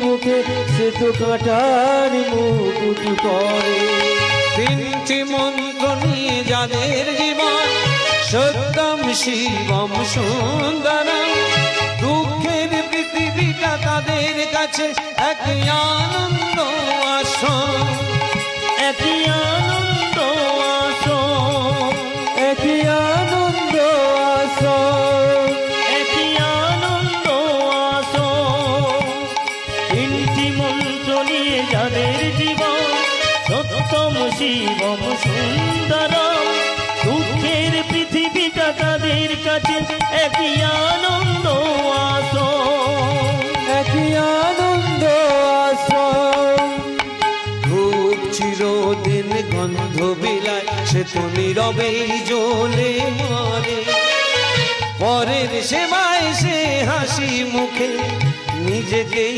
মুখে সে তো কাঁটার মুকুট পরে। তিনটি মন্ত্র নিয়ে যাদের জীবন, সত্যম শিবম সুন্দরম। দুঃখের পৃথিবীটা তাদের কাছে এক আনন্দ আসন, একই আনন্দ আসন, একই আনন্দ আসন, একই আনন্দ আসন। তিনটি মন্ত্র নিয়ে যাদের জীবন, সত্যম শিবম সুন্দরম। দুঃখের পৃথিবীটা তাদের কাছে একই আনন্দ আসন, একই আনন্দ আসন। ধূপ চিরদিন গন্ধ বিলায়, সে তো নীরবেই জ্বলে মরে। পরের সেবায় সে হাসি মুখে নিজেকেই